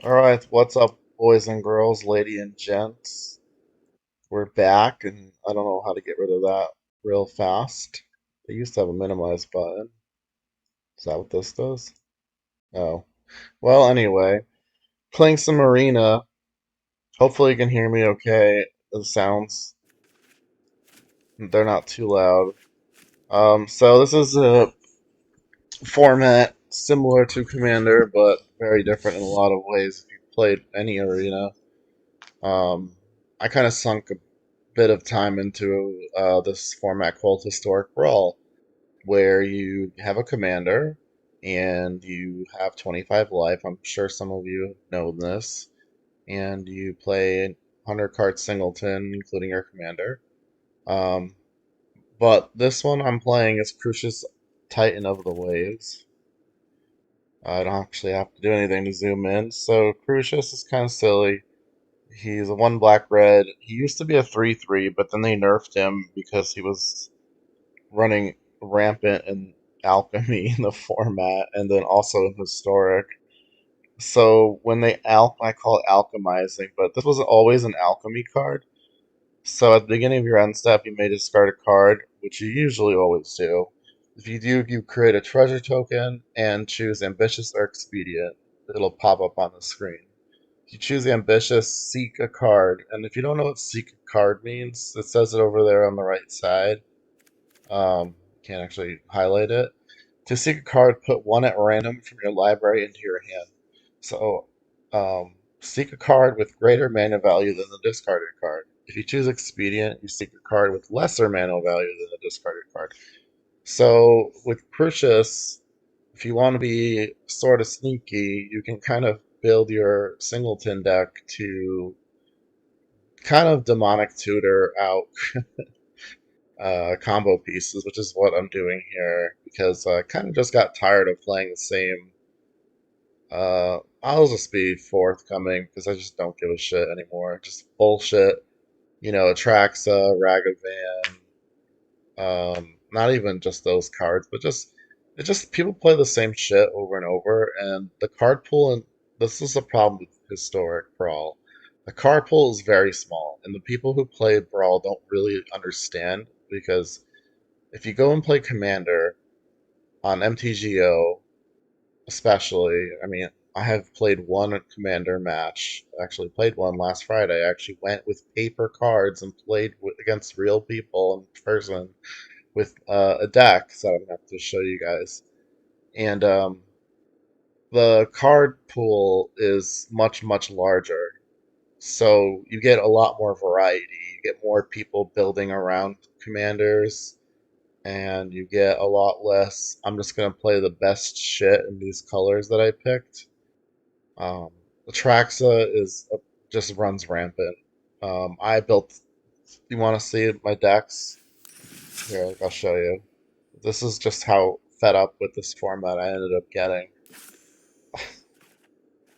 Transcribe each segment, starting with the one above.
Alright, what's up, boys and girls, lady and gents? We're back, and I don't know how to get rid of that real fast. They used to have a minimize button. Is that what this does? Oh. Well, anyway, playing some arena. Hopefully you can hear me okay. The sounds, they're not too loud. So this is a format similar to Commander, but very different in a lot of ways if you've played any arena. Um, I kind of sunk a bit of time into this format called Historic Brawl, where you have a commander and you have 25 life. I'm sure some of you know this. And you play 100 card singleton, including your commander. Um, but this one I'm playing is Crucias Titan of the Waves. I don't actually have to do anything to zoom in, so Crucius is kind of silly. He's a one black red. He used to be a 3/3, but then they nerfed him because he was running rampant in alchemy in the format and then also in historic. So when I call it alchemizing, but this was always an alchemy card. So at the beginning of your end step, you may discard a card, which you usually always do. If you do, you create a treasure token and choose ambitious or expedient. It'll pop up on the screen. If you choose ambitious, seek a card. And if you don't know what seek a card means, it says it over there on the right side. Can't actually highlight it. To seek a card, put one at random from your library into your hand. So, seek a card with greater mana value than the discarded card. If you choose Expedient, you seek a card with lesser mana value than the discarded card. So, with Crucius, if you want to be sort of sneaky, you can kind of build your singleton deck to kind of demonic tutor out combo pieces, which is what I'm doing here because I kind of just got tired of playing the same. I'll just be forthcoming because I just don't give a shit anymore. Just bullshit, Atraxa, Ragavan, not even just those cards, but just it just people play the same shit over and over, and the card pool and this is the problem with historic Brawl. The card pool is very small, and the people who play Brawl don't really understand because if you go and play Commander on MTGO, especially, I mean, I have played one Commander match. I actually played one last Friday. I actually went with paper cards and played against real people in person with a deck that I'm going to have to show you guys. And the card pool is much, much larger. So you get a lot more variety. You get more people building around commanders and you get a lot less. I'm just gonna play the best shit in these colors that I picked. Atraxa just runs rampant. I built. You want to see my decks? Here, I'll show you. This is just how fed up with this format I ended up getting.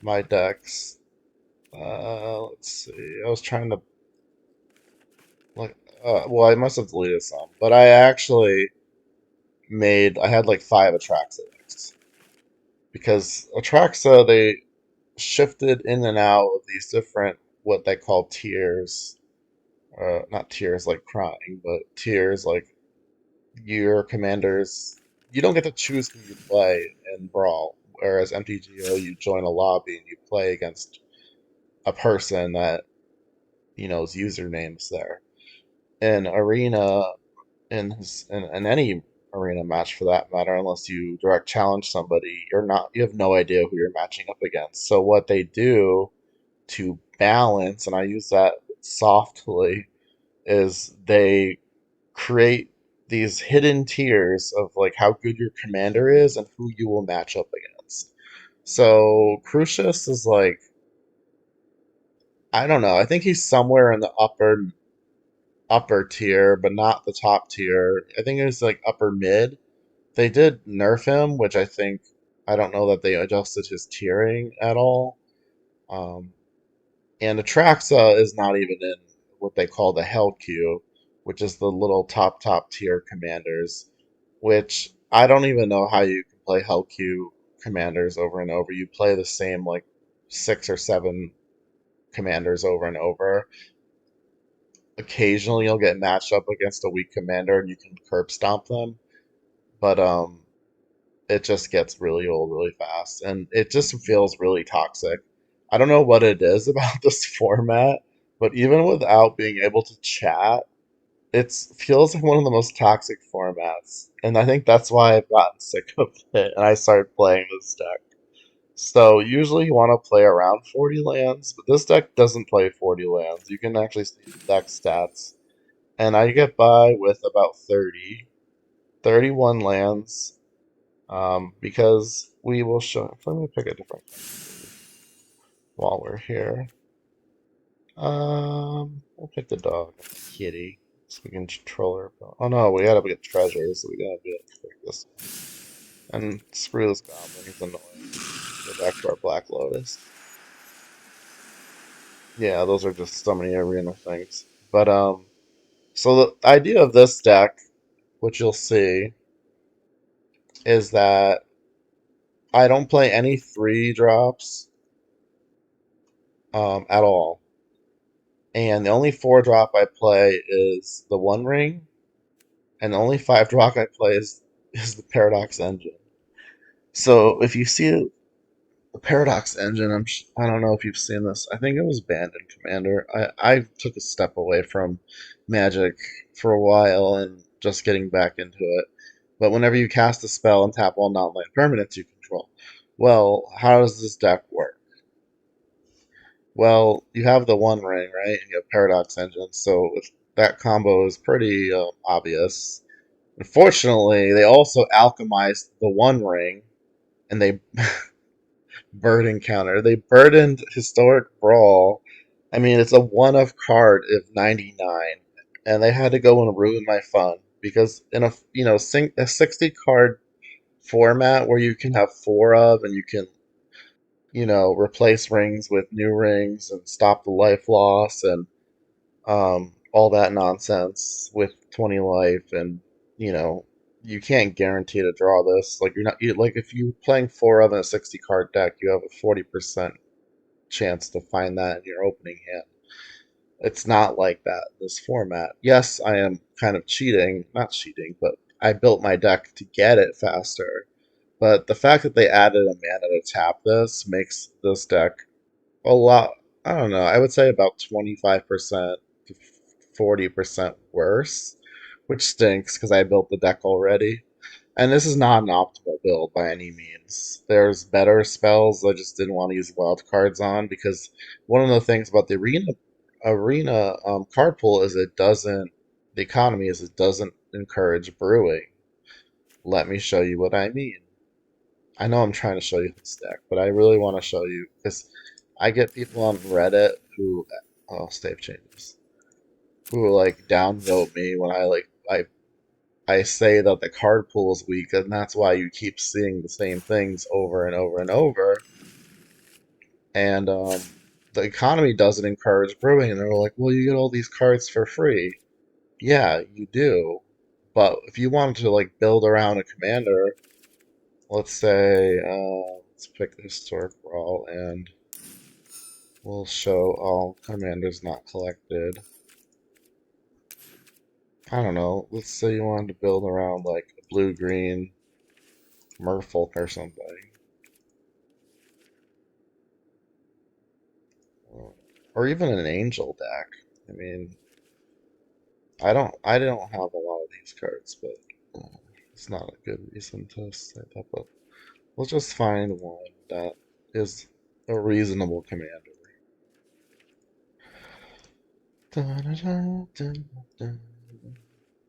My decks. Let's see. I was trying to like. Well, I must have deleted some, but I actually made. I had like five Atraxa decks because Atraxa they shifted in and out of these different what they call tiers. Not tears like crying, but tiers like your commanders. You don't get to choose who you play in Brawl, whereas MTGO you join a lobby and you play against a person that is usernames there. In Arena, in any arena match for that matter, unless you direct challenge somebody, you have no idea who you're matching up against. So what they do to balance, and I use that softly, is they create these hidden tiers of like how good your commander is and who you will match up against. So Crucius is like I don't know. I think he's somewhere in the upper tier, but not the top tier. I think it's like upper mid. They did nerf him, which I don't know that they adjusted his tiering at all. Um, And Atraxa is not even in what they call the Hell Queue, which is the little top tier commanders, which I don't even know how you can play Hell Queue commanders over and over. You play the same like 6 or 7 commanders over and over. Occasionally, you'll get matched up against a weak commander and you can curb stomp them, but it just gets really old really fast, and it just feels really toxic. I don't know what it is about this format, but even without being able to chat, it feels like one of the most toxic formats, and I think that's why I've gotten sick of it and I started playing this deck. So usually you want to play around 40 lands, but this deck doesn't play 40 lands. You can actually see the deck stats, and I get by with about 31 lands, because we will show. Let me pick a different while we're here. We'll pick the dog, kitty, so we can control her. Oh no, we gotta get treasures, so we gotta pick this one. And screw this goblin, he's annoying. Go back to our Black Lotus. Yeah, those are just so many arena things. But so the idea of this deck, which you'll see, is that I don't play any 3 drops at all. And the only 4 drop I play is the One Ring, and the only 5 drop I play is the Paradox Engine. So if you see the Paradox Engine, I don't know if you've seen this. I think it was banned in Commander. I took a step away from Magic for a while and just getting back into it. But whenever you cast a spell and tap all non-land permanents you control, well, how does this deck work? Well, you have the One Ring, right? And you have Paradox Engine, so that combo is pretty obvious. Unfortunately, they also alchemized the One Ring, and they burden counter. They burdened Historic Brawl. I mean, it's a one of card of 99, and they had to go and ruin my fun because in a a 60 card format where you can have 4 of, and you can replace rings with new rings and stop the life loss and all that nonsense with 20 life, and you know you can't guarantee to draw this. Like like if you're playing 4 of in a 60 card deck, you have a 40% chance to find that in your opening hand. It's not like that in this format. Yes, I am kind of cheating, not cheating, but I built my deck to get it faster. But the fact that they added a mana to tap this makes this deck a lot. I don't know. I would say about 25% to 40% worse, which stinks because I built the deck already. And this is not an optimal build by any means. There's better spells I just didn't want to use wild cards on, because one of the things about the arena card pool is the economy is it doesn't encourage brewing. Let me show you what I mean. I know I'm trying to show you this deck, but I really want to show you because I get people on Reddit who, oh, save changes, who like downvote me when I say that the card pool is weak, and that's why you keep seeing the same things over and over and over. And the economy doesn't encourage brewing, and they're like, well, you get all these cards for free. Yeah, you do. But if you wanted to like build around a commander, let's say, let's pick the Historic Brawl, and we'll show all commanders not collected. I don't know. Let's say you wanted to build around like a blue-green Merfolk or something. Or even an Angel deck. I mean, I don't have a lot of these cards, but it's not a good reason to say that. But we'll just find one that is a reasonable commander.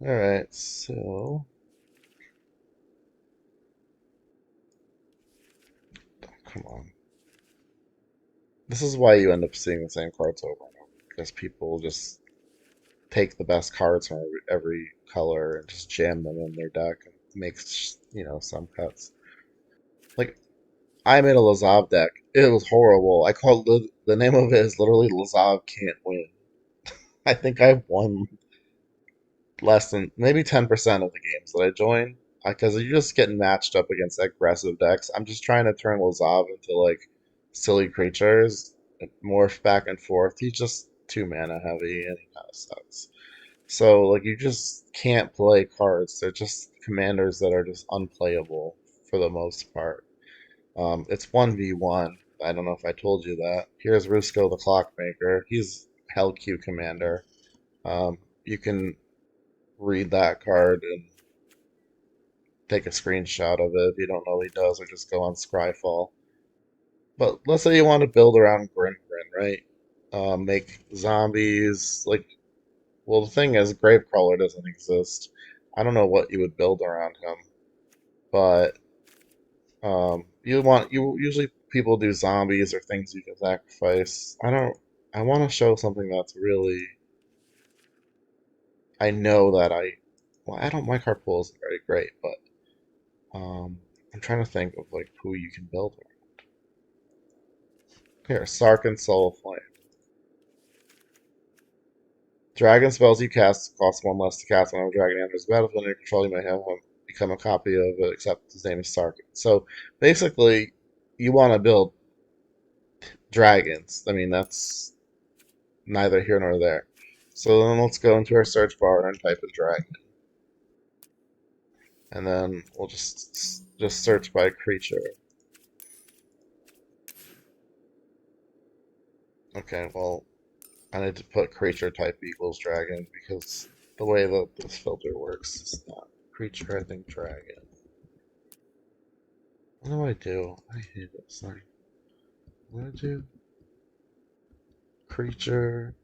Alright, so come on. This is why you end up seeing the same cards over and over, because people just take the best cards from every color and just jam them in their deck and makes, some cuts. Like, I made a Lazav deck. It was horrible. I called the name of it is literally Lazav Can't Win. I think I've won less than maybe 10% of the games that I join, because you're just getting matched up against aggressive decks. I'm just trying to turn Lazav into like silly creatures, morph back and forth. He's just 2 mana heavy and he kind of sucks. So like you just can't play cards. They're just commanders that are just unplayable for the most part. It's 1v1. I don't know if I told you that. Here's Rusko the Clockmaker. He's Hell Q commander. You can read that card and take a screenshot of it if you don't know what he does, or just go on Scryfall. But let's say you want to build around Grin Grin, right? Make zombies. Like, well, the thing is, Gravecrawler doesn't exist. I don't know what you would build around him, but you usually people do zombies or things you can sacrifice. I don't. I want to show something that's really. I know that I. Well, I don't. My card pool isn't very great, but I'm trying to think of like who you can build around. Here, Sark and Soul Flame. Dragon spells you cast cost 1 less to cast whenever a dragon enters the battlefield under your control. You may have him become a copy of it, except his name is Sark. So basically, you want to build dragons. I mean, that's neither here nor there. So then let's go into our search bar and type in dragon. And then we'll just search by creature. Okay, well, I need to put creature type equals dragon because the way that this filter works is not creature, I think dragon. What do I do? I hate this thing. What do I do? Creature.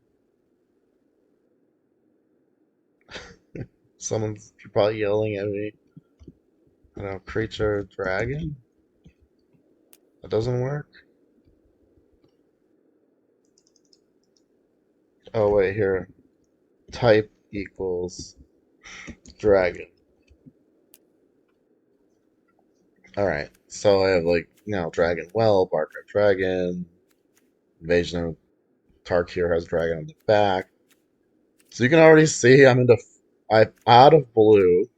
Someone's probably yelling at me. I don't know, creature dragon? That doesn't work? Oh, wait, here. Type equals dragon. Alright, so I have like, Dragon Well, Bark of Dragon, Invasion of Tarkir has dragon on the back. So you can already see I out of blue,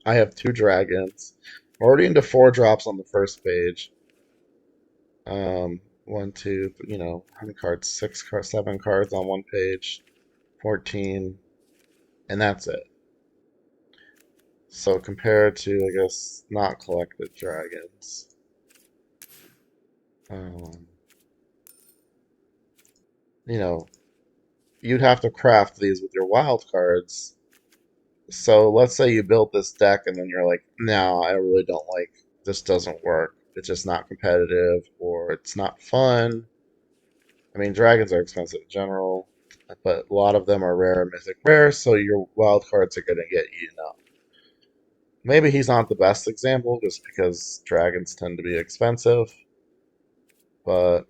I have 2 dragons. Already into 4 drops on the first page. One, two, how many cards? 6 cards, 7 cards on one page. 14, and that's it. So compared to, I guess, not collected dragons. Um, you know, you'd have to craft these with your wild cards. So let's say you built this deck and then you're like, no, I really don't like this doesn't work. It's just not competitive or it's not fun. I mean, dragons are expensive in general, but a lot of them are rare and mythic rare, so your wild cards are going to get eaten up. Maybe he's not the best example just because dragons tend to be expensive, but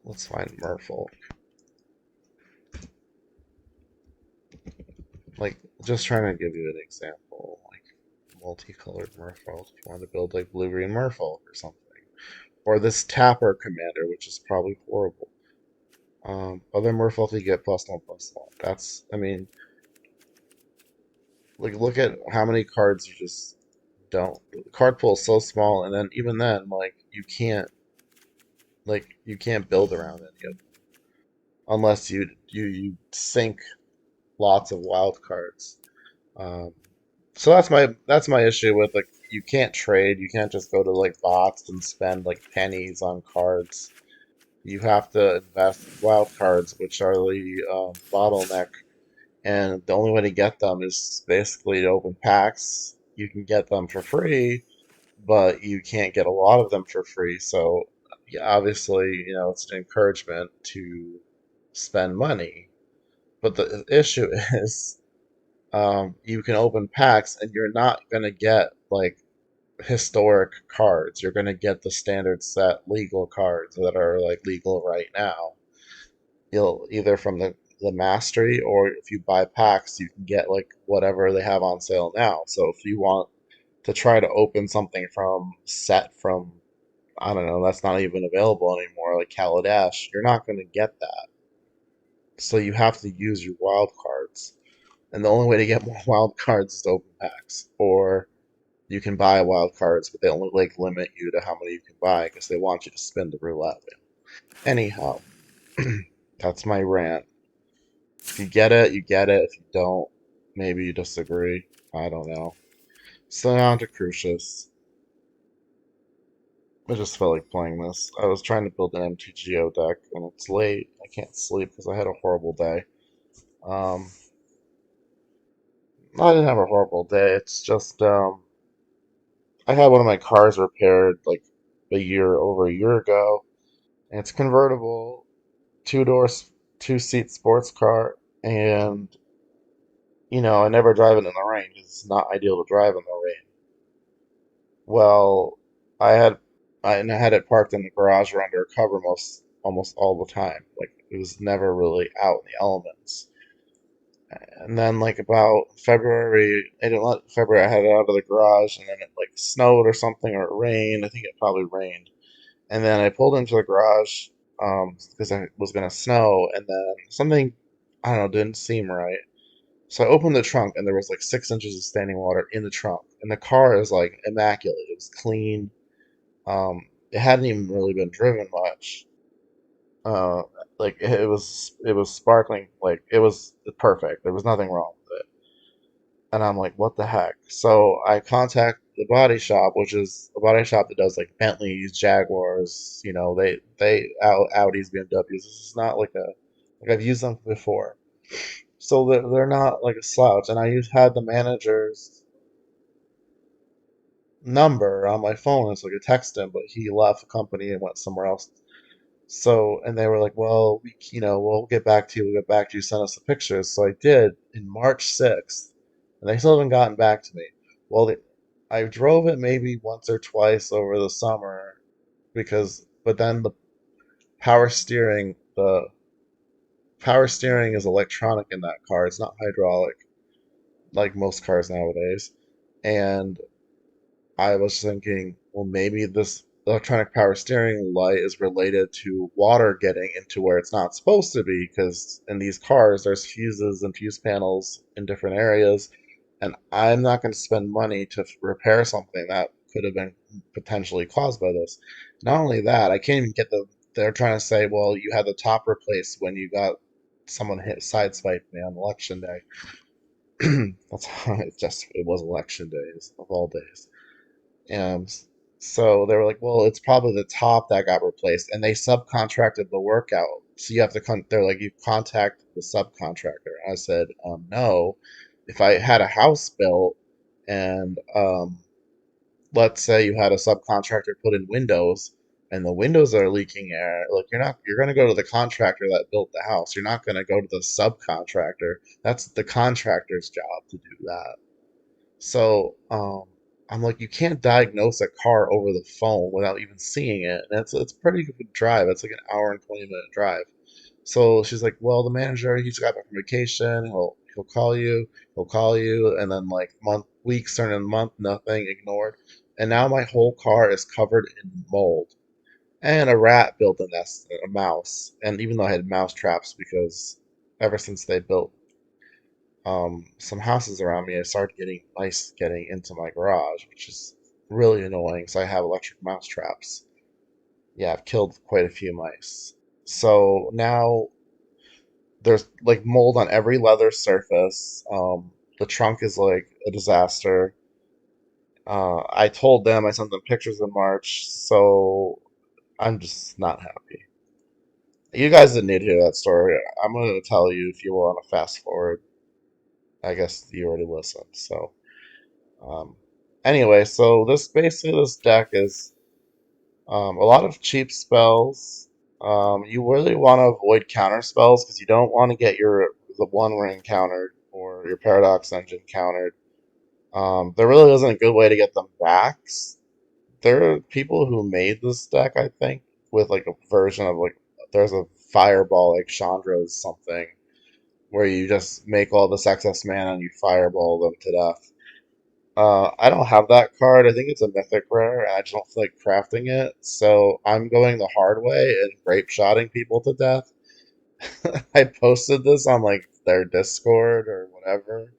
let's find Merfolk. Like, just trying to give you an example, like multicolored Merfolk. If you want to build like blue-green Merfolk or something. Or this Tapper Commander, which is probably horrible. Other Merfolk you get +1/+1. That's, I mean, like look at how many cards you just don't. The card pool is so small, and then even then, you can't build around any of them unless you sink lots of wild cards. Um, so that's my issue with like you can't trade. You can't just go to like bots and spend like pennies on cards. You have to invest in wild cards, which are the bottleneck. And the only way to get them is basically to open packs. You can get them for free, but you can't get a lot of them for free. So, yeah, obviously, it's an encouragement to spend money. But the issue is, you can open packs and you're not going to get like historic cards. You're going to get the standard set legal cards that are like legal right now. You'll either from the mastery, or if you buy packs you can get like whatever they have on sale now. So if you want to try to open something from set from, I don't know, that's not even available anymore, like Kaladesh, you're not going to get that. So you have to use your wild cards, and the only way to get more wild cards is to open packs, or You can buy wild cards, but they only like limit you to how many you can buy because they want you to spin the roulette wheel. Anyhow, that's my rant. If you get it, you get it. If you don't, maybe you disagree. I don't know. So now on to Crucius. I just felt like playing this. I was trying to build an MTGO deck, and it's late. I can't sleep because I had a horrible day. Um, I didn't have a horrible day. It's just I had one of my cars repaired like over a year ago, and it's convertible, two doors, two-seat sports car, and I never drive it in the rain 'cause it's not ideal to drive in the rain. Well, I had I had it parked in the garage or under a cover almost all the time. Like it was never really out in the elements. And then like about February, I didn't let February I had it out of the garage and then it like snowed or something or it rained. I think it probably rained. And then I pulled into the garage because it was gonna snow and then something I don't know didn't seem right. So I opened the trunk and there was like 6 inches of standing water in the trunk. And the car is like immaculate. It was clean. It hadn't even really been driven much. Uh, like it was sparkling, like it was perfect. There was nothing wrong with it. And I'm like, what the heck? So I contact the body shop, which is a body shop that does like Bentleys, Jaguars, Audis, BMWs. This is not like I've used them before. So they're not like a slouch. And had the manager's number on my phone, so I could text him, but he left the company and went somewhere else. So, and they were like, well, we'll get back to you. We'll get back to you. Send us the pictures. So I did in March 6th, and they still haven't gotten back to me. Well, I drove it maybe once or twice over the summer but then the power steering is electronic in that car. It's not hydraulic like most cars nowadays. And I was thinking, well, maybe this electronic power steering light is related to water getting into where it's not supposed to be, because in these cars, there's fuses and fuse panels in different areas, and I'm not going to spend money to repair something that could have been potentially caused by this. Not only that, I can't even get they're trying to say, well, you had the top replaced when you got someone sideswiped me on election day. That's how it was election days of all days. And so they were like, well, it's probably the top that got replaced, and they subcontracted the work out. So you have to they're like, you contact the subcontractor. I said, no. If I had a house built and let's say you had a subcontractor put in windows and the windows are leaking air, like you're going to go to the contractor that built the house. You're not going to go to the subcontractor. That's the contractor's job to do that. So I'm like, you can't diagnose a car over the phone without even seeing it. And it's a pretty good drive. It's like an hour and 20-minute drive. So she's like, well, the manager, he's got back from vacation. He'll call you. He'll call you, and then like weeks turn into month, nothing, ignored. And now my whole car is covered in mold. And a rat built a nest, a mouse. And even though I had mouse traps because ever since they built some houses around me, I started getting mice getting into my garage, which is really annoying. So I have electric mouse traps. Yeah, I've killed quite a few mice. So now there's like mold on every leather surface. The trunk is like a disaster. I told them, I sent them pictures in March, so I'm just not happy. You guys didn't need to hear that story. I'm going to tell you if you want to fast forward. I guess you already listened, so. Um, anyway, so this deck is a lot of cheap spells. You really want to avoid counter spells because you don't want to get the One Ring countered or your Paradox Engine countered. There really isn't a good way to get them back. There are people who made this deck, I think, with like a version of like there's a Fireball like Chandra's something where you just make all this excess mana and you fireball them to death. I don't have that card. I think it's a mythic rare, and I just don't feel like crafting it. So I'm going the hard way and grape shotting people to death. I posted this on like their Discord or whatever,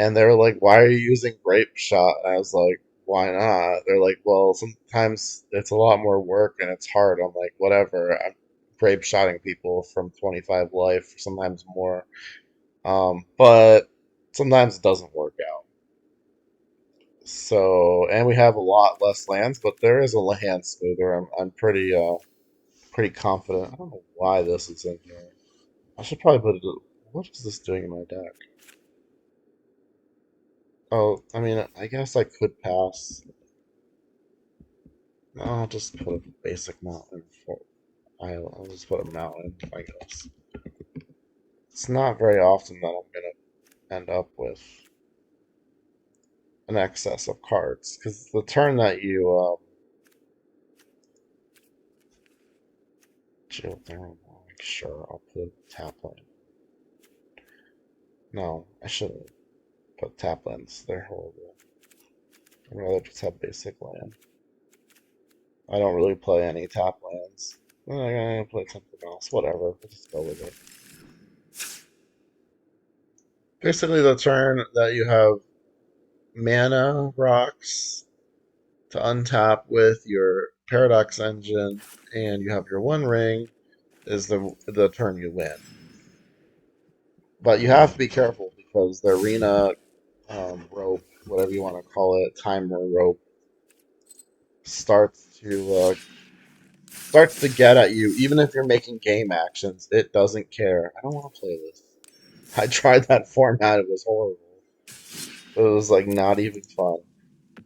And they were like, "Why are you using grape shot?" And I was like, "Why not?" They're like, "Well, sometimes it's a lot more work and it's hard." I'm like, "Whatever." I'm grape shotting people from 25 life, sometimes more. But sometimes it doesn't work out. So, and we have a lot less lands, but there is a land smoother. I'm pretty confident. I don't know why this is in here. I should probably put it. What is this doing in my deck? Oh, I mean, I guess I could pass. No, I'll just put a basic mountain for. I'll just put a mountain, I guess. It's not very often that I'm gonna end up with an excess of cards, because the turn that you geothermal, sure, I'll put tap land. No, I shouldn't put tap lands. They're horrible. I'd rather just have basic land. I don't really play any tap lands. I'm gonna play something else. Whatever. We'll just go with it. Basically, the turn that you have mana rocks to untap with your Paradox Engine, and you have your One Ring, is the turn you win. But you have to be careful because the arena rope, whatever you want to call it, timer rope, starts to get at you. Even if you're making game actions, it doesn't care. I don't want to play this. I tried that format; it was horrible. It was like not even fun.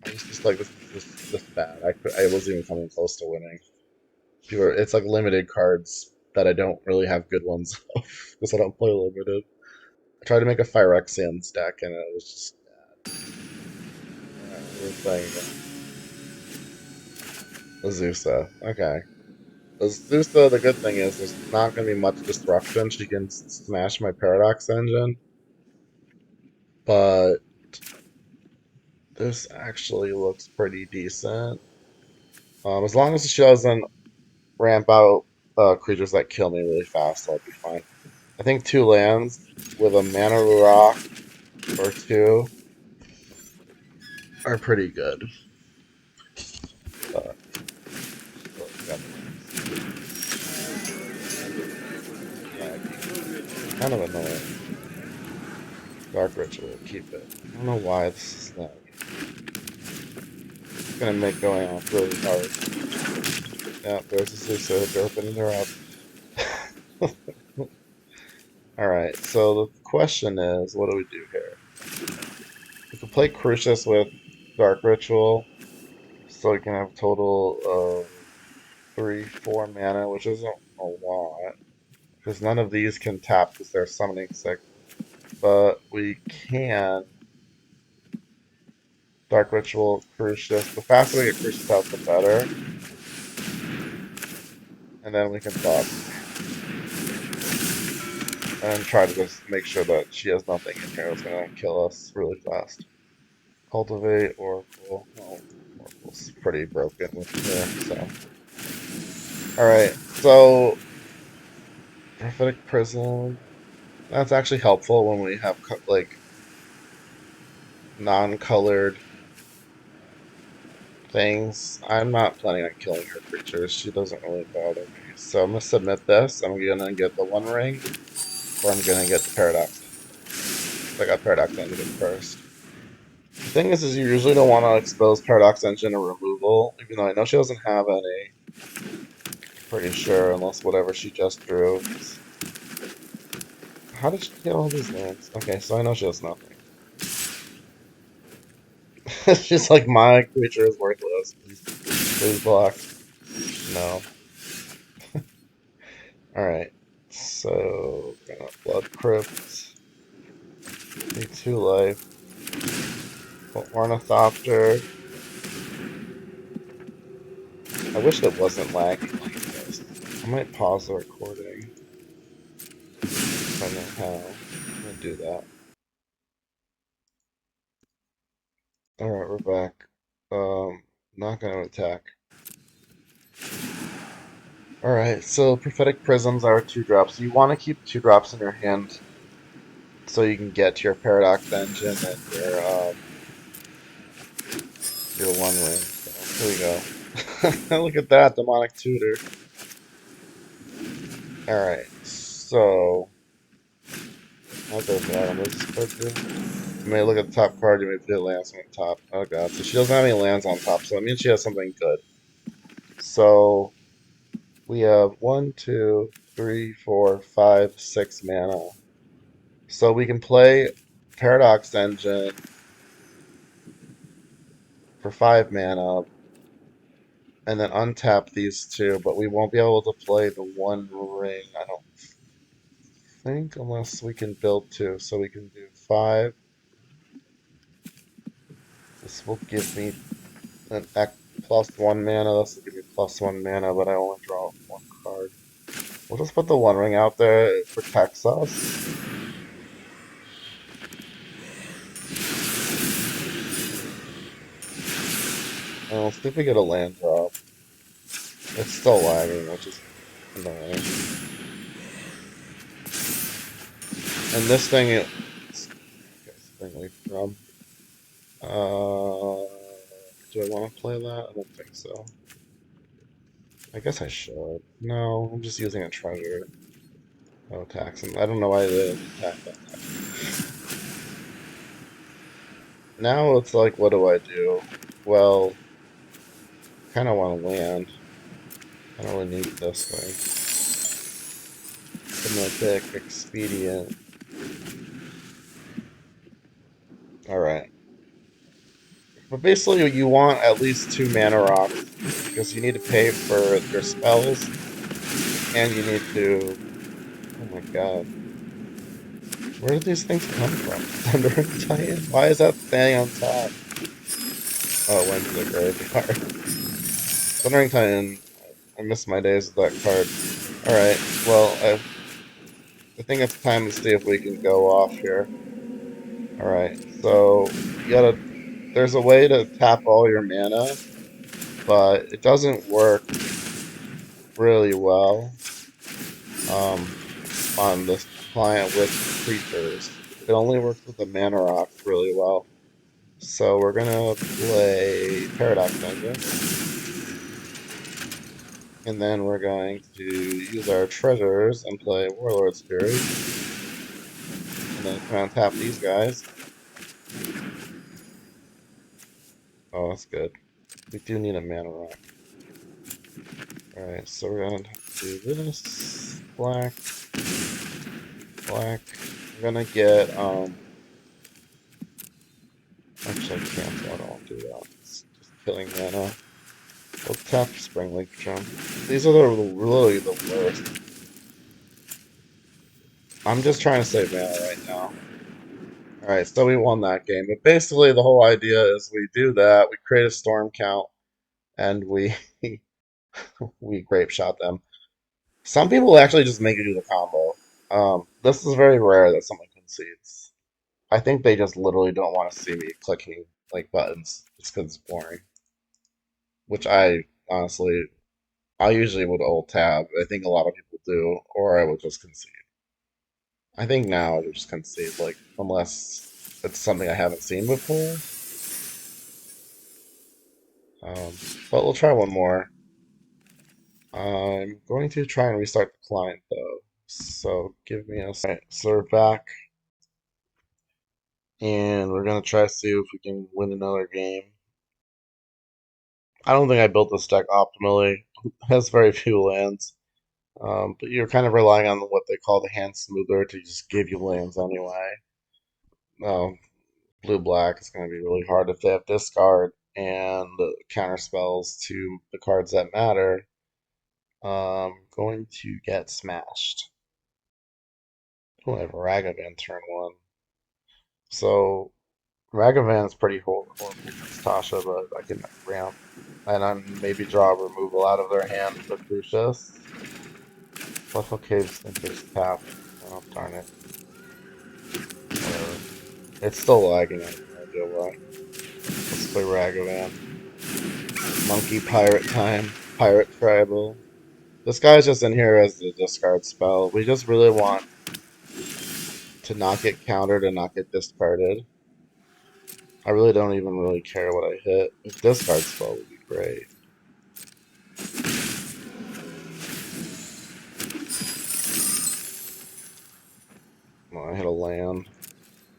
I was just like, this bad. I wasn't even coming close to winning. It's like limited cards that I don't really have good ones of because I don't play limited. I tried to make a Phyrexian deck and it was just we're playing Azusa. Okay. Azusa, the good thing is there's not going to be much disruption. She can smash my Paradox Engine, but this actually looks pretty decent. As long as she doesn't ramp out creatures that kill me really fast, I'll be fine. I think 2 lands with a mana rock or 2 are pretty good. But got kind of annoying. Dark Ritual, keep it. I don't know why this is not. It's gonna make going off really hard. Yeah, there's a Suicide opening her up. Alright, so the question is, what do we do here? We can play Crucius with Dark Ritual, so we can have a total of 3, 4 mana, which isn't a lot, because none of these can tap because they're summoning 6. But we can Dark Ritual, Crucius. The faster we get Crucius out, the better. And then we can pop. And try to just make sure that she has nothing in here that's going to kill us really fast. Cultivate, Oracle. Well, Oracle's pretty broken with her, so. Alright, so Prophetic Prism. That's actually helpful when we have like non-colored things. I'm not planning on killing her creatures. She doesn't really bother me. So I'm gonna submit this. I'm gonna get the One Ring, or I'm gonna get the Paradox. I got Paradox Engine first. The thing is you usually don't want to expose Paradox Engine to removal, even though I know she doesn't have any. Pretty sure, unless whatever she just drew. How did she get all these lands? Okay, so I know she has nothing. She's like, my creature is worthless. Please block. No. Alright. So, gonna Blood Crypt. Need 2 life. Ornithopter. I wish it wasn't lagging like this. I might pause the recording. If I know how. I'm gonna do that. Alright, we're back. Not gonna attack. Alright, so Prophetic Prisms are 2 drops. You want to keep 2 drops in your hand so you can get to your Paradox Engine and your One Ring. So here we go. Look at that, Demonic Tutor. Alright, so I'll go for that. What does this card do? You may look at the top card, you may put lands on the top. Oh god, so she doesn't have any lands on top, so that means she has something good. So we have 1, 2, 3, 4, 5, 6 mana. So we can play Paradox Engine for 5 mana and then untap these two, but we won't be able to play the One Ring, I don't think, unless we can build 2. So we can do 5. This will give me an plus 1 mana. This will give me plus 1 mana, but I only draw 1 card. We'll just put the One Ring out there. It protects us. And we'll see if we get a land drop. It's still lagging, which is annoying. And this thing is... Spring Leaf Drum. Do I want to play that? I don't think so. I guess I should. No, I'm just using a treasure. Oh, tax him. I don't know why they attack that. Now it's like, what do I do? Well, kind of want to land. I don't really need this thing. I'm gonna pick expedient. Alright. But basically, you want at least 2 mana rocks because you need to pay for your spells, and you need to. Oh my god. Where did these things come from? Thundering Titan? Why is that thing on top? Oh, it went to the graveyard. Thundering Titan. I miss my days with that card. Alright, well, I think it's time to see if we can go off here. Alright, so you gotta. There's a way to tap all your mana, but it doesn't work really well on this client with creatures. It only works with the mana rock really well. So we're gonna play Paradox Engine, and then we're going to use our treasures and play Warlord Spirit, and then come and tap these guys. Oh, that's good. We do need a mana rock. Alright, so we're gonna do this. Black. Black. We're gonna get, actually, I can't, I don't do that. It's just killing mana. We'll tap Spring Leaf Drum. These are really the worst. I'm just trying to save mana right now. Alright, so we won that game. But basically, the whole idea is we do that, we create a storm count, and we we grape shot them. Some people actually just make you do the combo. This is very rare that someone concedes. I think they just literally don't want to see me clicking like buttons just because it's boring. Which I honestly, I usually would alt tab. I think a lot of people do, or I would just concede. I think now I would just concede, like unless it's something I haven't seen before. But we'll try one more. I'm going to try and restart the client though. So give me a second. So we're back. And we're going to try to see if we can win another game. I don't think I built this deck optimally. It has very few lands. But you're kind of relying on what they call the hand smoother to just give you lands anyway. Blue-black is going to be really hard if they have discard and counter spells to the cards that matter. Going to get smashed. Oh, I have Ragavan turn 1. So Ragavan's pretty horrible against Tasha, but I can ramp. And then maybe draw a removal out of their hand for Crucias. Buffalo Caves think there's tap. Oh, darn it. Whatever. It's still lagging, I have no idea why. Let's play Ragavan. Monkey Pirate time. Pirate Tribal. This guy's just in here as the discard spell. We just really want to not get countered and not get discarded. I really don't even really care what I hit. A discard spell would be great. Well, I hit a land,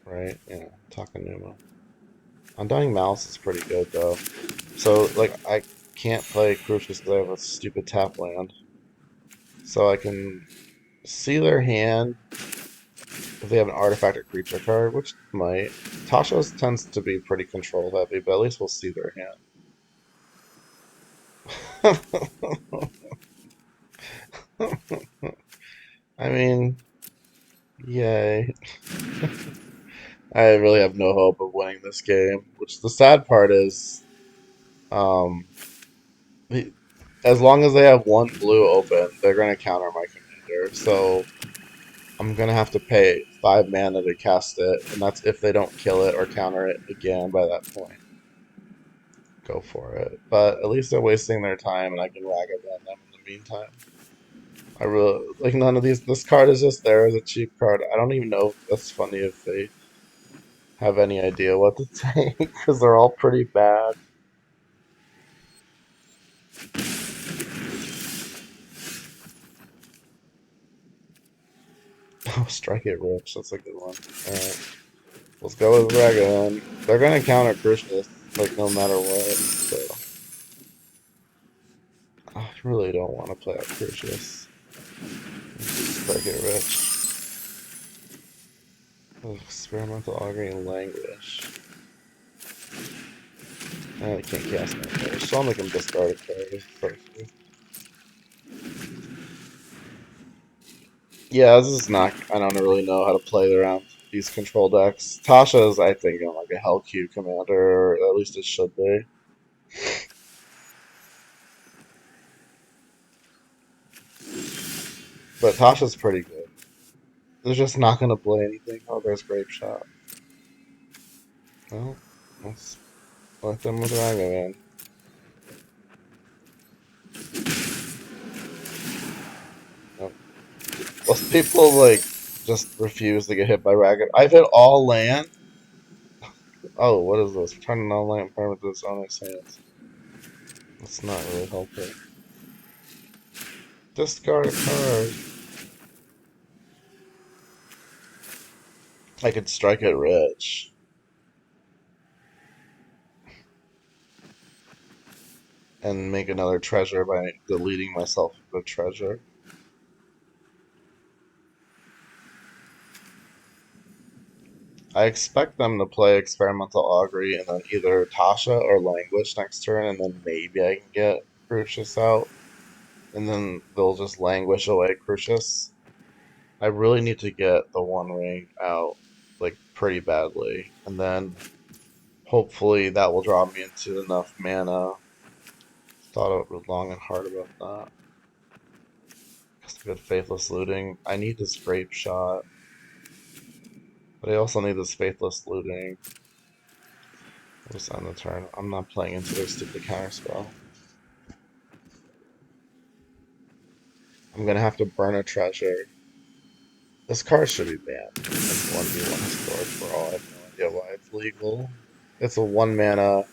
right? Yeah, Takanuma. Undying Mouse is pretty good though. So like I can't play Crucius because I have a stupid tap land. So I can see their hand if they have an artifact or creature card, which might. Tasha's tends to be pretty control heavy, but at least we'll see their hand. I mean, yay. I really have no hope of winning this game, which the sad part is, um, as long as they have one blue open, they're going to counter my commander. So I'm going to have to pay 5 mana to cast it, and that's if they don't kill it or counter it again by that point. Go for it. But at least they're wasting their time, and I can ragavan them in the meantime. I really like none of these. This card is just there as a cheap card. I don't even know if that's funny if they have any idea what to take because they're all pretty bad. Oh, Strike It Rich. That's a good one. Alright. Let's go with Dragon. They're gonna counter Crucius, like, no matter what, so. I really don't want to play out Crucius. Strike It Rich. Experimental Augury and Languish. I can't cast my card. So I'll make him discard a card. Yeah, this is not. I don't really know how to play around these control decks. Tasha is, I think, on like a Hell Q commander, or at least it should be. But Tasha's pretty good. They're just not going to play anything. Oh, there's Grape Shot. Well, let's let them with Ragavan. Nope. Most people, like, just refuse to get hit by Ragavan. I've hit all land. Oh, what is this? Turning on land permanent to its owner's hands. That's not really helpful. Discard a card. I could strike it rich. And make another treasure by deleting myself the treasure. I expect them to play Experimental Augury and then either Tasha or Languish next turn, and then maybe I can get Crucius out. And then they'll just Languish away Crucius. I really need to get the One Ring out, like, pretty badly. And then hopefully that will draw me into enough mana. Thought long and hard about that. That's good Faithless Looting. I need this Grape Shot. But I also need this Faithless Looting. I'll just end the turn. I'm not playing into their stupid counterspell. I'm gonna have to burn a treasure. This card should be banned. It's 1v1 Historic Brawl. I have no idea why it's legal. It's a 1 mana.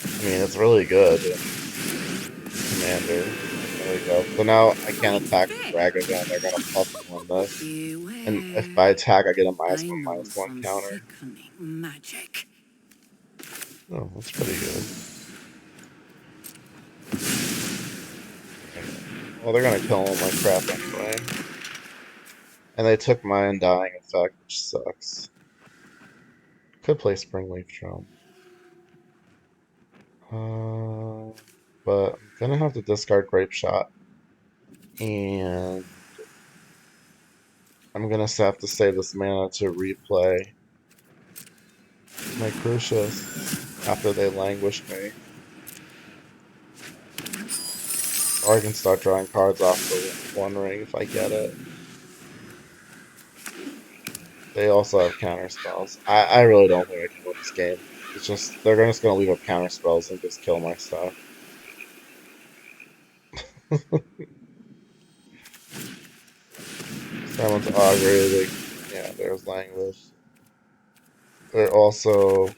I mean, it's really good. Commander. There we go. So now I can't attack Ragavan. They're gonna +1 this. And if I attack, I get a -1/-1 counter. Magic. Oh, that's pretty good. Well, they're gonna kill all my crap anyway. And they took my Undying effect, which sucks. Could play Springleaf Drum. But I'm gonna have to discard Grape Shot. And I'm gonna have to save this mana to replay my Crucius after they languish me. Or I can start drawing cards off the One Ring if I get it. They also have counter spells. I really don't think I can win this game. It's just, they're just gonna leave up counter spells and just kill my stuff. Someone's Augury, Yeah, there's language. They're also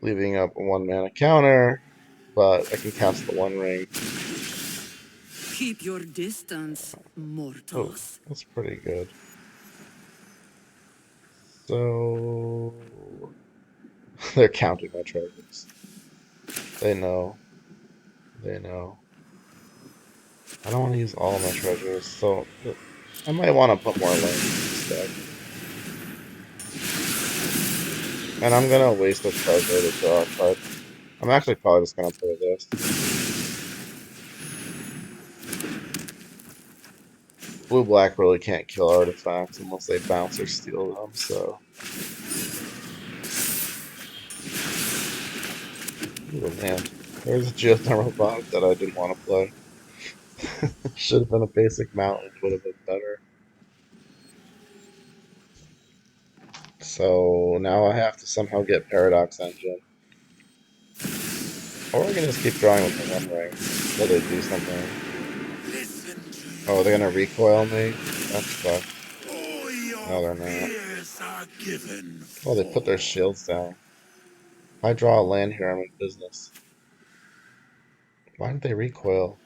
leaving up a 1 mana counter, but I can cast the One Ring. Keep your distance, Oh, mortals. that's pretty good. So they're counting my treasures. They know. They know. I don't want to use all of my treasures, so I might want to put more lands in this deck. And I'm gonna waste a treasure to draw a card. I'm actually probably just gonna play this. Blue-black really can't kill artifacts unless they bounce or steal them, so. Ooh, land. There's a geothermal bot that I didn't want to play. Should have been a basic mountain, would have been better. So now I have to somehow get Paradox Engine. Or I can just keep drawing with the One Ring until they do something. Oh, they're gonna recoil me? That's fucked. No, they're not. Oh, they put their shields down. If I draw a land here, I'm in business. Why didn't they recoil?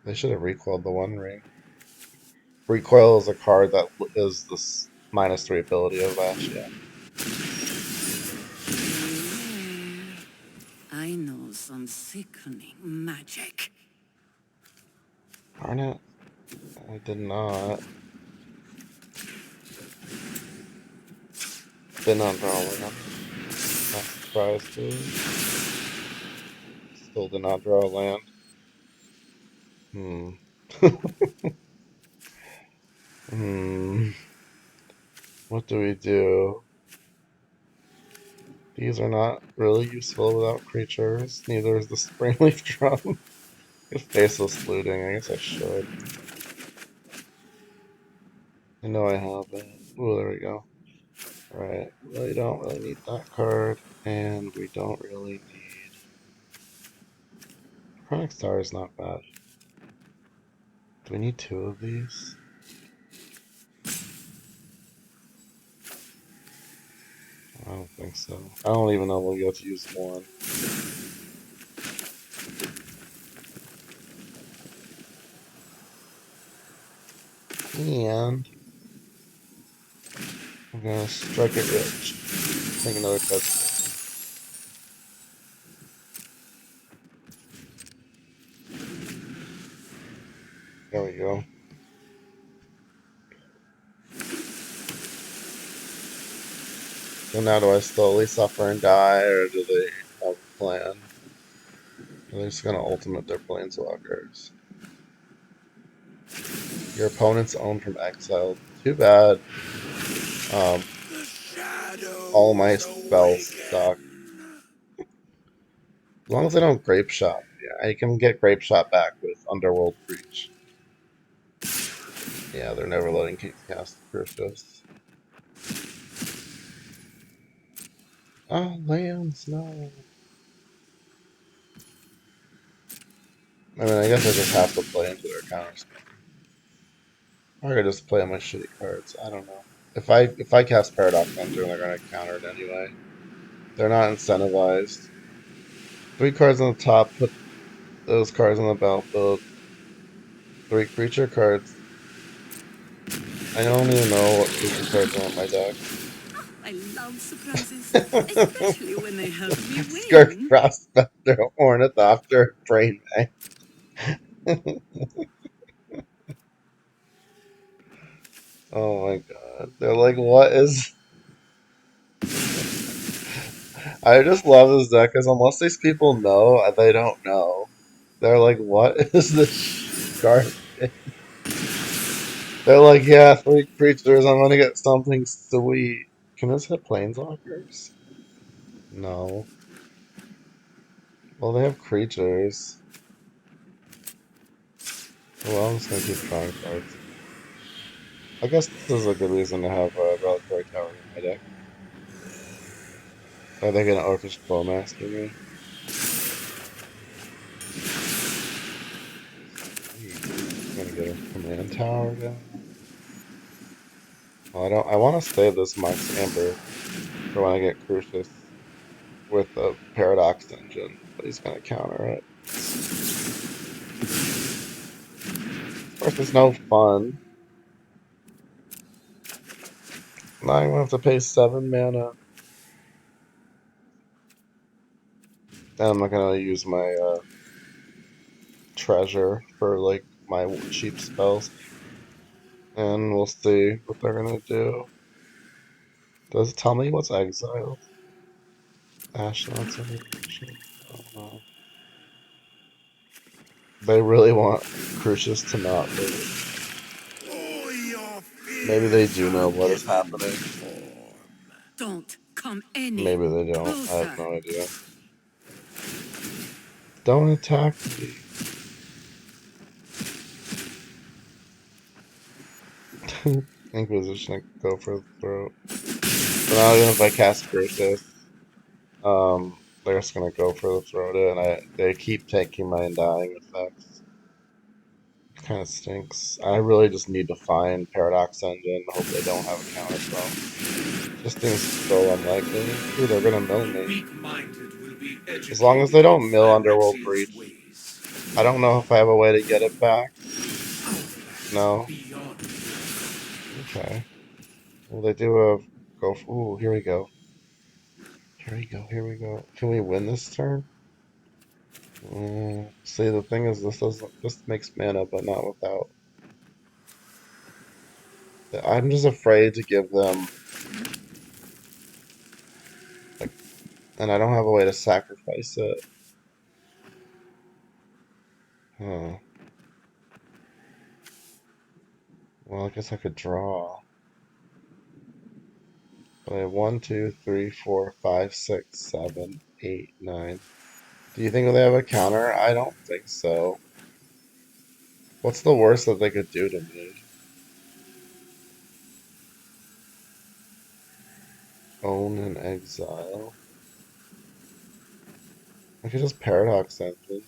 They should have recoiled the One Ring. Recoil is a card that is this -3 ability of Ashia. I know some sickening magic. Darn it. I did not. Did not draw land. Not surprised, please. Still did not draw land. Hmm. Hmm. What do we do? These are not really useful without creatures. Neither is the Springleaf Drum. Faceless Looting. I guess I should. I know I have it. Oh, there we go. Alright. Really don't really need that card. And we don't really need... Chronic Star is not bad. Do we need 2 of these? I don't think so. I don't even know we'll be able to use 1. And I'm gonna strike it rich. Make another touchstone. There we go. So now do I slowly suffer and die, or do they have a plan? Are they just gonna ultimate their planeswalkers? Your opponent's owned from exile. Too bad. All my spells suck. As long as I don't Grape Shot. Yeah, I can get Grape Shot back with Underworld Breach. Yeah, they're never letting King cast Crucias. Oh, lands, no. I mean, I guess I just have to play into their counters. Or I could just play on my shitty cards. I don't know. If I cast Paradox Engine, they're gonna counter it anyway. They're not incentivized. 3 cards on the top, put those cards on the battlefield. 3 creature cards. I don't even know what creature cards are on my deck. I love surprises, especially when they help me Skirk win. Prospector, Ornithopter, Brain Bank. Oh my god. They're like, what is... I just love this deck because unless these people know, they don't know. They're like, what is this garbage? They're like, yeah, 3 creatures, I'm gonna get something sweet. Can this hit planeswalkers? No. Well, they have creatures. Well, I'm just gonna keep drawing cards. I guess this is a good reason to have a Reliquary Tower in my deck. Are they gonna Orcish Bowmaster me? Sweet. I'm gonna get a command tower down. Well, I want to save this Mox Amber for when I get Crucius with the Paradox Engine, but he's gonna counter it. Of course, it's no fun. Now I'm gonna have to pay 7 mana. And I'm not gonna use my treasure for like my cheap spells. And we'll see what they're gonna do. Does it tell me what's exiled? Ashnod's Evolution. I don't know. They really want Crucius to not lose. Maybe they do know what is happening. Don't come any Maybe they don't. I have closer. no idea. Don't attack me. Inquisition, go for the throat. So now even if I cast Crucius, they're just gonna go for the throat, and they keep taking my undying effects. Kind of stinks. I really just need to find Paradox Engine. Hope they don't have a counterspell. Just seems so unlikely. Ooh, they're gonna mill me. As long as they don't mill Underworld Breach. I don't know if I have a way to get it back. No. Okay. Well, they do a go. Ooh, here we go. Here we go. Here we go. Can we win this turn? See, the thing is, this makes mana, but not without. I'm just afraid to give them, like, and I don't have a way to sacrifice it. Huh. Well, I guess I could draw. But I have 1, 2, 3, 4, 5, 6, 7, 8, 9. Do you think they have a counter? I don't think so. What's the worst that they could do to me? Own and exile. I could just Paradox Engine.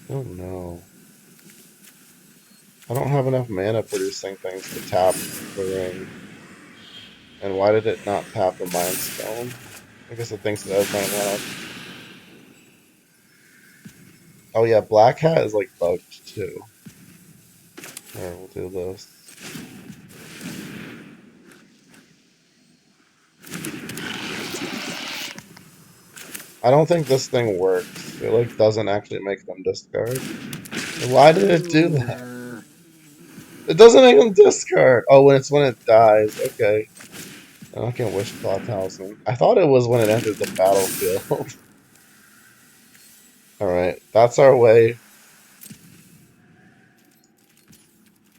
I don't know. I don't have enough mana producing things to tap the ring. And why did it not tap the Mind Stone? I guess it thinks it has my mana. Oh yeah, Black Hat is like bugged too. Alright, we'll do this. I don't think this thing works. It like doesn't actually make them discard. Why did it do that? It doesn't make them discard. Oh, when it dies. Okay. I can Wishclaw Talisman. I thought it was when it entered the battlefield. Alright, that's our way.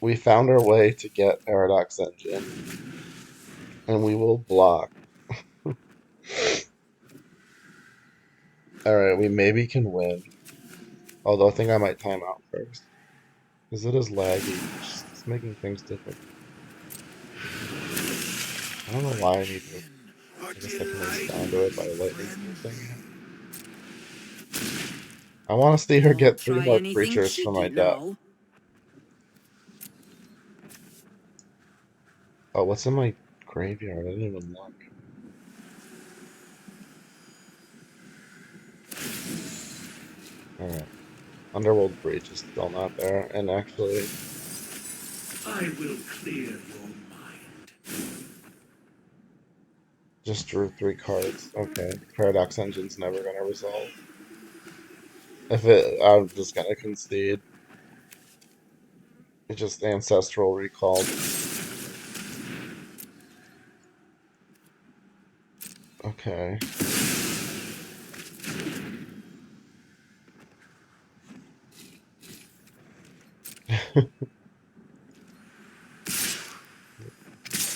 We found our way to get Paradox Engine. And we will block. Alright, we maybe can win. Although I think I might time out first. Because it is laggy. It's making things difficult. I don't know why I need to. I guess I can respond to it by lightning bolting it. I want to see her Don't get 3 try more anything creatures for my cheeky death. now. Oh, what's in my graveyard? I didn't even look. Alright. Underworld Breach is still not there, and actually, I will clear your mind. just drew 3 cards. Okay, Paradox Engine's never gonna resolve. I'm just gonna concede. It's just Ancestral recalled. Okay.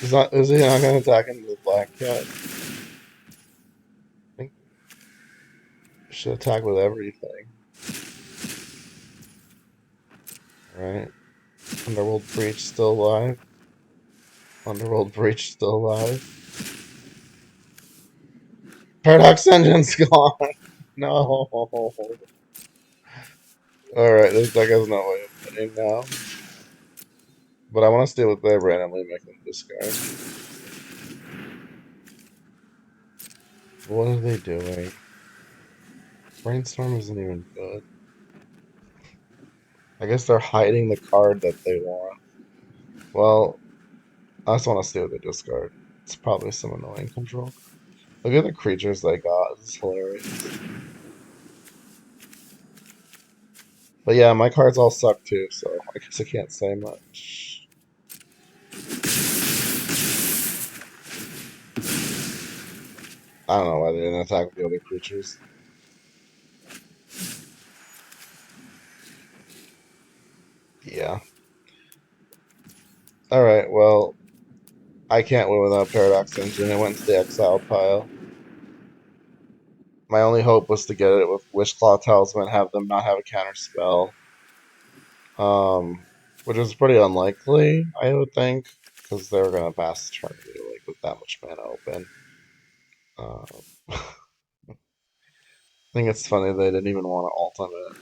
Is he not gonna attack into the Black Cat? I think he should attack with everything. Alright. Underworld Breach still alive. Underworld Breach still alive. Paradox Engine's gone! No! Alright, this deck has no way of winning now. But I want to see what they randomly make them discard. What are they doing? Brainstorm isn't even good. I guess they're hiding the card that they want. Well, I just want to see what they discard. It's probably some annoying control. Look at the creatures they got. This is hilarious. But yeah, my cards all suck too, so I guess I can't say much. I don't know why they didn't attack the other creatures. Yeah. Alright, well, I can't win without Paradox Engine. It went to the exile pile. My only hope was to get it with Wishclaw Talisman, have them not have a counter spell. Which was pretty unlikely, I would think, because they were going to pass the turn like with that much mana open. I think it's funny they didn't even want to ultimate.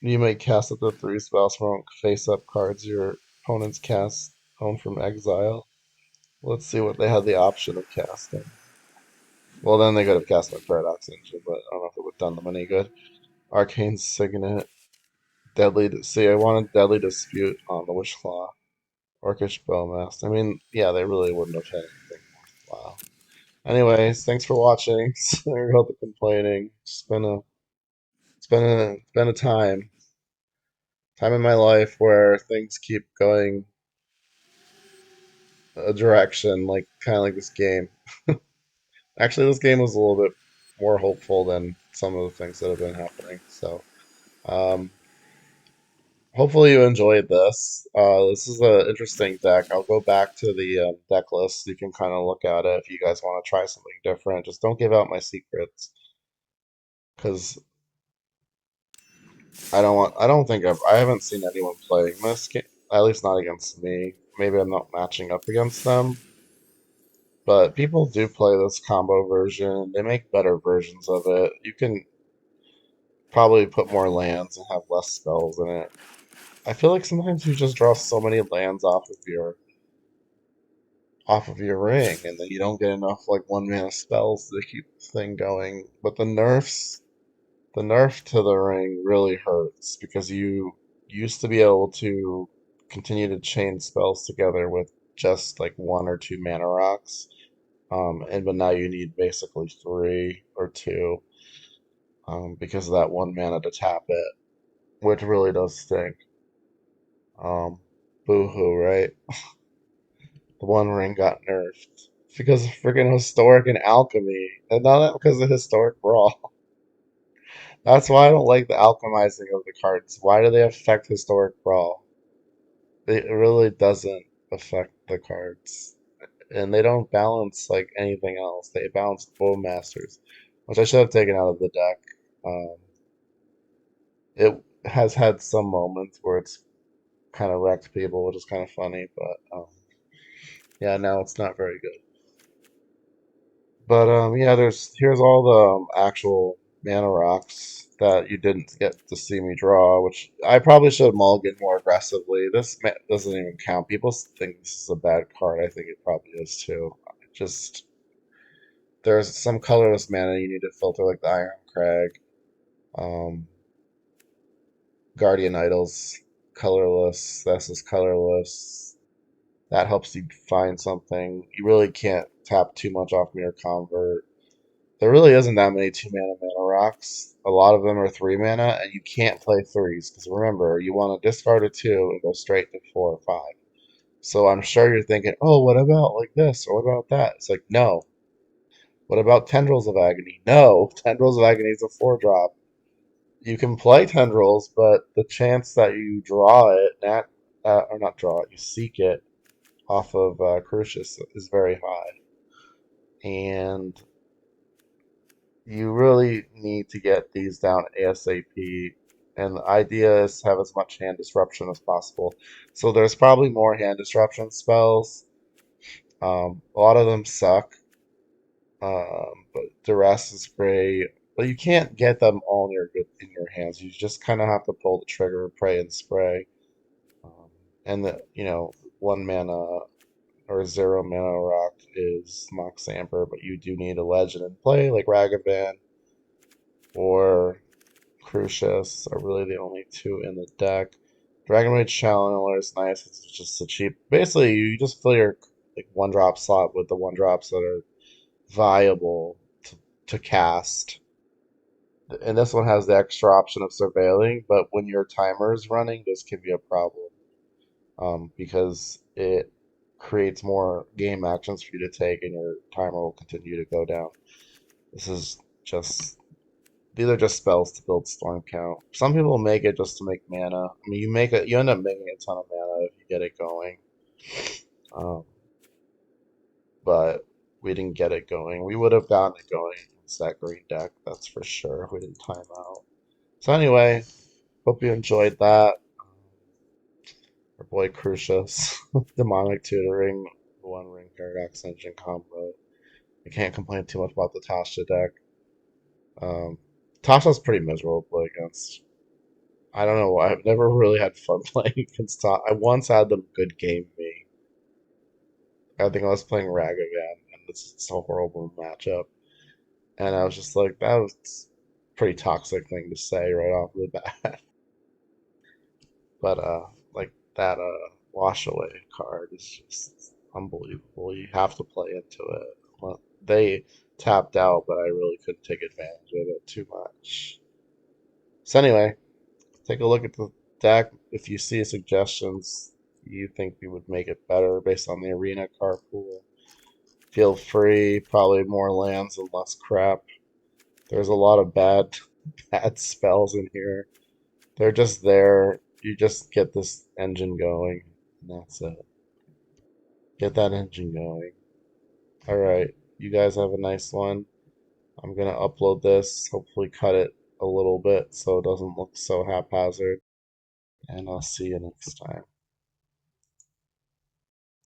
You may cast up to 3 spells from face-up cards your opponent's cast home from exile. Let's see what they had the option of casting. Well, then they could have cast my Paradox Engine, but I don't know if it would have done them any good. Arcane Signet, Deadly. See, I wanted Deadly Dispute on the Wishclaw. Orcish Bowmast. I mean, yeah, they really wouldn't have had anything worthwhile. Anyways, thanks for watching. Sorry about the complaining. It's been a time in my life where things keep going a direction, like kind of like this game. Actually, this game was a little bit more hopeful than some of the things that have been happening. So, um, hopefully you enjoyed this. This is an interesting deck. I'll go back to the deck list so you can kind of look at it if you guys want to try something different. Just don't give out my secrets, because I don't think I haven't seen anyone playing this game, at least not against me. Maybe I'm not matching up against them, but people do play this combo version. They make better versions of it. You can probably put more lands and have less spells in it. I feel like sometimes you just draw so many lands off of your ring, and then you don't get enough like 1 mana spells to keep the thing going. But the nerf to the ring really hurts because you used to be able to continue to chain spells together with just like 1 or 2 mana rocks, and but now you need basically 3 or 2, because of that 1 mana to tap it, which really does stink. Um, Boo-hoo, right? The One Ring got nerfed. It's because of freaking Historic and Alchemy, and not because of Historic Brawl. That's why I don't like the alchemizing of the cards. Why do they affect Historic Brawl? It really doesn't affect the cards. And they don't balance like anything else. They balance Bowmasters, which I should have taken out of the deck. Um, it has had some moments where it's kind of wrecked people, which is kind of funny, but yeah, now it's not very good. But yeah, here's all the actual mana rocks that you didn't get to see me draw, which I probably should have mulliganed more aggressively. Doesn't even count. People think this is a bad card. I think it probably is too. Just there's some colorless mana you need to filter, like the Iron Crag, um, Guardian Idols, colorless. This is colorless. That helps you find something. You really can't tap too much off Mirror Convert. There really isn't that many 2 mana rocks. A lot of them are 3 mana, and you can't play threes because remember, you want to discard a 2 and go straight to 4 or 5. So I'm sure you're thinking, oh, what about like this or what about that? It's like, no. What about Tendrils of Agony? No, Tendrils of Agony is a 4 drop. You can play Tendrils, but the chance that you draw it, or not draw it, you seek it off of Crucius is very high. And you really need to get these down ASAP. And the idea is to have as much hand disruption as possible. So there's probably more hand disruption spells. A lot of them suck, but Duress is great. but you can't get them all in your hands. You just kind of have to pull the trigger, pray and spray. Um, and the one mana or zero mana rock is Mox Amber, but you do need a legend in play like Ragavan or Crucius are really the only two in the deck. Dragon Rage Challenger is nice. It's just a cheap. Basically, you just fill your like one drop slot with the one drops that are viable to cast. And this one has the extra option of surveilling, but when your timer is running, this can be a problem because it creates more game actions for you to take, and your timer will continue to go down. This is just These are just spells to build storm count. Some people make it just to make mana. I mean, you end up making a ton of mana if you get it going. Um, but we didn't get it going. We would have gotten it going against that green deck, that's for sure, if we didn't time out. So anyway, hope you enjoyed that. Our boy Crucius, Demonic Tutoring, One Ring Paradox Engine combo. I can't complain too much about the Tasha deck. Um, Tasha's pretty miserable against. I don't know why. I've never really had fun playing against Tasha. I once had them good game me. I think I was playing Ragavan, and it's a horrible matchup. And I was just like, that was a pretty toxic thing to say right off the bat. But like that wash away card is just unbelievable. You have to play into it. Well, they tapped out, but I really couldn't take advantage of it too much. So anyway, take a look at the deck. If you see suggestions you think we would make it better based on the arena card pool, feel free. Probably more lands and less crap. There's a lot of bad spells in here. They're just there. You just get this engine going, and that's it. Get that engine going. All right, you guys have a nice one. I'm gonna upload this, hopefully cut it a little bit so it doesn't look so haphazard, and I'll see you next time.